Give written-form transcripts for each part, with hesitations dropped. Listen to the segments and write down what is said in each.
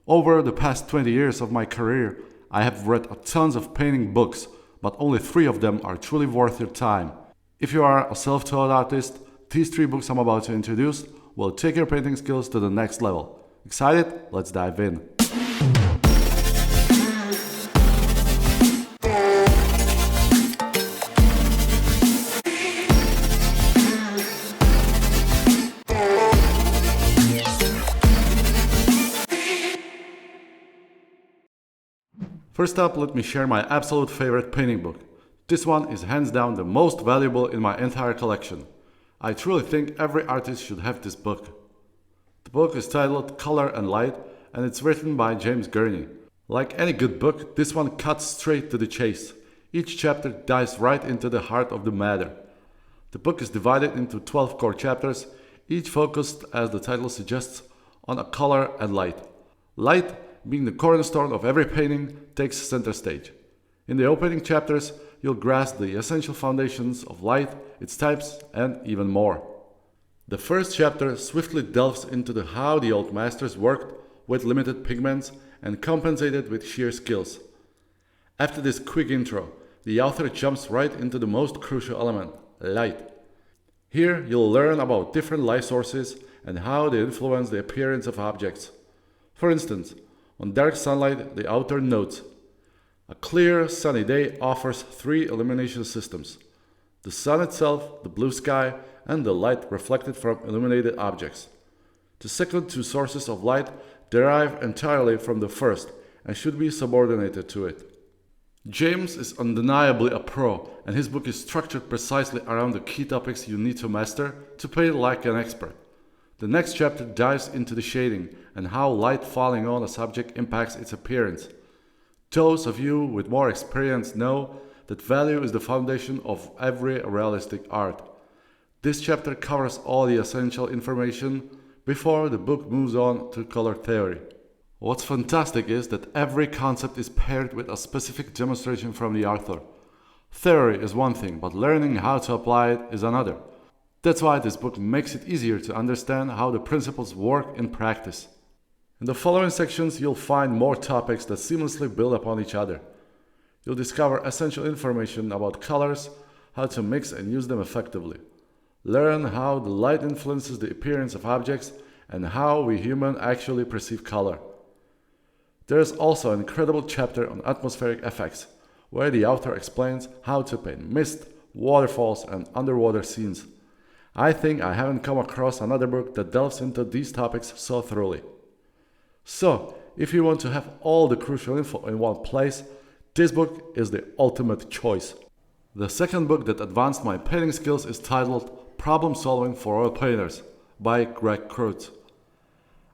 Over the past 20 years of my career, I have read tons of painting books, but only 3 of them are truly worth your time. If you are a self-taught artist, these 3 books I'm about to introduce will take your painting skills to the next level. Excited? Let's dive in. First up, let me share my absolute favorite painting book. This one is hands down the most valuable in my entire collection. I truly think every artist should have this book. The book is titled Color and Light, and it's written by James Gurney. Like any good book, this one cuts straight to the chase. Each chapter dives right into the heart of the matter. The book is divided into 12 core chapters, each focused, as the title suggests, on a color and light. Light, being the cornerstone of every painting, takes center stage. In the opening chapters, you'll grasp the essential foundations of light, its types, and even more. The first chapter swiftly delves into how the old masters worked with limited pigments and compensated with sheer skills. After this quick intro, the author jumps right into the most crucial element, light. Here you'll learn about different light sources and how they influence the appearance of objects. For instance, on dark sunlight, the author notes, a clear, sunny day offers 3 illumination systems: the sun itself, the blue sky, and the light reflected from illuminated objects. The second 2 sources of light derive entirely from the first and should be subordinated to it. James is undeniably a pro, and his book is structured precisely around the key topics you need to master to paint like an expert. The next chapter dives into the shading and how light falling on a subject impacts its appearance. Those of you with more experience know that value is the foundation of every realistic art. This chapter covers all the essential information before the book moves on to color theory. What's fantastic is that every concept is paired with a specific demonstration from the author. Theory is one thing, but learning how to apply it is another. That's why this book makes it easier to understand how the principles work in practice. In the following sections, you'll find more topics that seamlessly build upon each other. You'll discover essential information about colors, how to mix and use them effectively. Learn how the light influences the appearance of objects and how we humans actually perceive color. There is also an incredible chapter on atmospheric effects, where the author explains how to paint mist, waterfalls, and underwater scenes. I think I haven't come across another book that delves into these topics so thoroughly. So, if you want to have all the crucial info in one place, this book is the ultimate choice. The second book that advanced my painting skills is titled Problem Solving for Oil Painters by Greg Kurtz.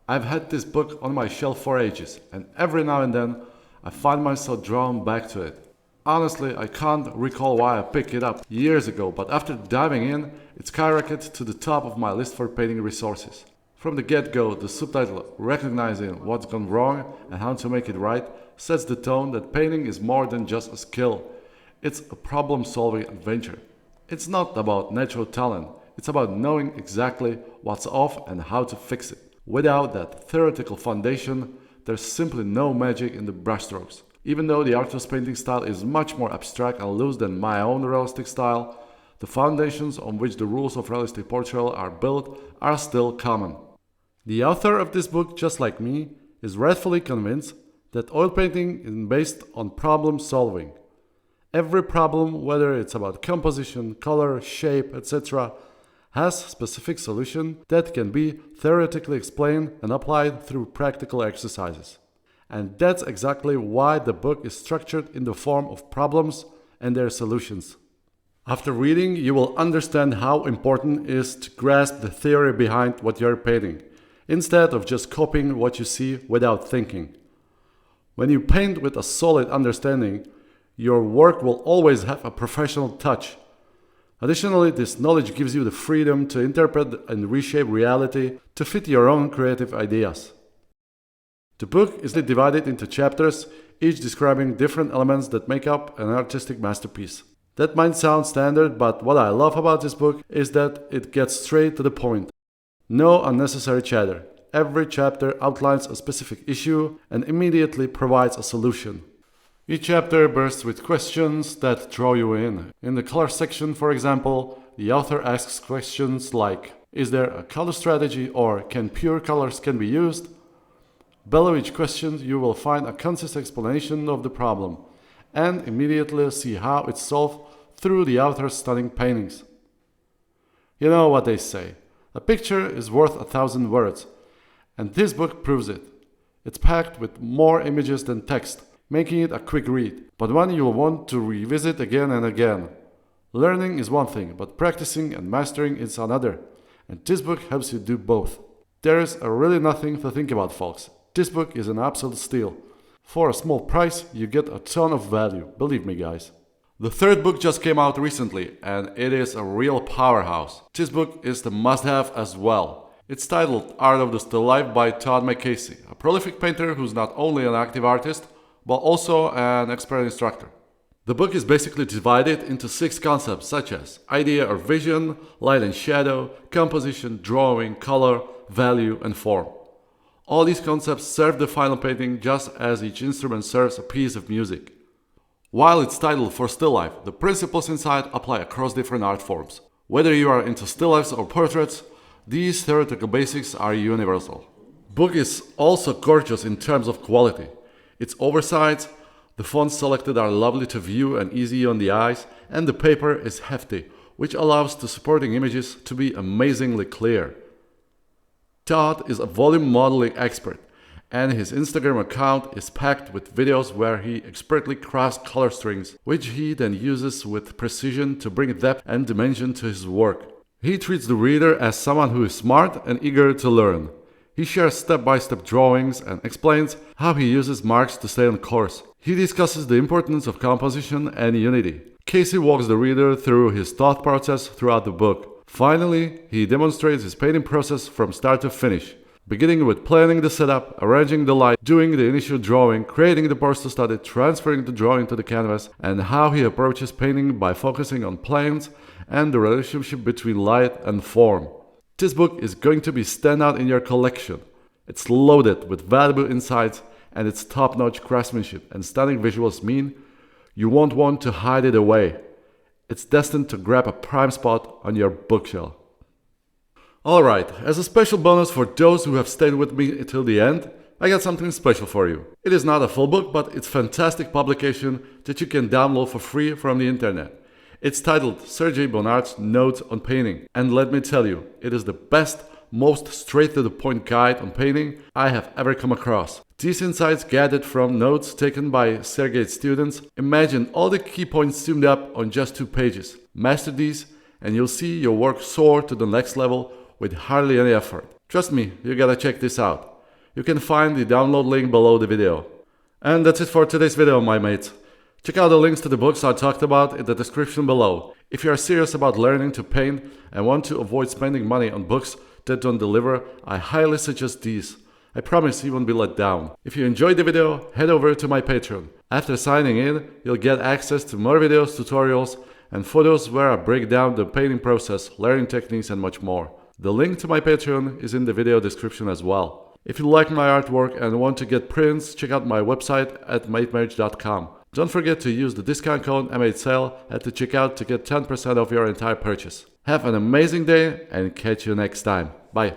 I've had this book on my shelf for ages, and every now and then I find myself drawn back to it. Honestly, I can't recall why I picked it up years ago, but after diving in, it skyrocketed to the top of my list for painting resources. From the get-go, the subtitle, Recognizing What's Gone Wrong and How to Make It Right, sets the tone that painting is more than just a skill. It's a problem-solving adventure. It's not about natural talent, it's about knowing exactly what's off and how to fix it. Without that theoretical foundation, there's simply no magic in the brushstrokes. Even though the artist's painting style is much more abstract and loose than my own realistic style, the foundations on which the rules of realistic portrayal are built are still common. The author of this book, just like me, is rightfully convinced that oil painting is based on problem solving. Every problem, whether it's about composition, color, shape, etc., has a specific solution that can be theoretically explained and applied through practical exercises. And that's exactly why the book is structured in the form of problems and their solutions. After reading, you will understand how important it is to grasp the theory behind what you're painting, instead of just copying what you see without thinking. When you paint with a solid understanding, your work will always have a professional touch. Additionally, this knowledge gives you the freedom to interpret and reshape reality to fit your own creative ideas. The book is divided into chapters, each describing different elements that make up an artistic masterpiece. That might sound standard, but what I love about this book is that it gets straight to the point. No unnecessary chatter. Every chapter outlines a specific issue and immediately provides a solution. Each chapter bursts with questions that draw you in. In the color section, for example, the author asks questions like, is there a color strategy or can pure colors can be used? Below each question, you will find a concise explanation of the problem and immediately see how it's solved through the author's stunning paintings. You know what they say, a picture is worth 1,000 words, and this book proves it. It's packed with more images than text, making it a quick read, but one you will want to revisit again and again. Learning is one thing, but practicing and mastering is another, and this book helps you do both. There is really nothing to think about, folks. This book is an absolute steal. For a small price, you get a ton of value, believe me guys. The third book just came out recently, and it is a real powerhouse. This book is the must-have as well. It's titled Art of the Still Life by Todd McCasey, a prolific painter who's not only an active artist, but also an expert instructor. The book is basically divided into 6 concepts such as idea or vision, light and shadow, composition, drawing, color, value, and form. All these concepts serve the final painting just as each instrument serves a piece of music. While it's titled for still life, the principles inside apply across different art forms. Whether you are into still lifes or portraits, these theoretical basics are universal. Book is also gorgeous in terms of quality. It's oversized, the fonts selected are lovely to view and easy on the eyes, and the paper is hefty, which allows the supporting images to be amazingly clear. Todd is a volume modeling expert, and his Instagram account is packed with videos where he expertly crafts color strings, which he then uses with precision to bring depth and dimension to his work. He treats the reader as someone who is smart and eager to learn. He shares step-by-step drawings and explains how he uses marks to stay on course. He discusses the importance of composition and unity. Casey walks the reader through his thought process throughout the book. Finally, he demonstrates his painting process from start to finish, beginning with planning the setup, arranging the light, doing the initial drawing, creating the parts to study, transferring the drawing to the canvas, and how he approaches painting by focusing on planes and the relationship between light and form. This book is going to be standout in your collection. It's loaded with valuable insights, and its top-notch craftsmanship and stunning visuals mean you won't want to hide it away. It's destined to grab a prime spot on your bookshelf. Alright, as a special bonus for those who have stayed with me till the end, I got something special for you. It is not a full book, but it's a fantastic publication that you can download for free from the internet. It's titled Sergei Bonnard's Notes on Painting, and let me tell you, it is the best, most straight-to-the-point guide on painting I have ever come across. These insights gathered from notes taken by Sergei's students. Imagine all the key points zoomed up on just 2 pages. Master these, and you'll see your work soar to the next level with hardly any effort. Trust me, you gotta check this out. You can find the download link below the video. And that's it for today's video, my mates. Check out the links to the books I talked about in the description below. If you are serious about learning to paint and want to avoid spending money on books that don't deliver, I highly suggest these. I promise you won't be let down. If you enjoyed the video, head over to my Patreon. After signing in, you'll get access to more videos, tutorials, and photos where I break down the painting process, learning techniques, and much more. The link to my Patreon is in the video description as well. If you like my artwork and want to get prints, check out my website at matemerch.com. Don't forget to use the discount code M8SALE at the checkout to get 10% off your entire purchase. Have an amazing day and catch you next time. Bye.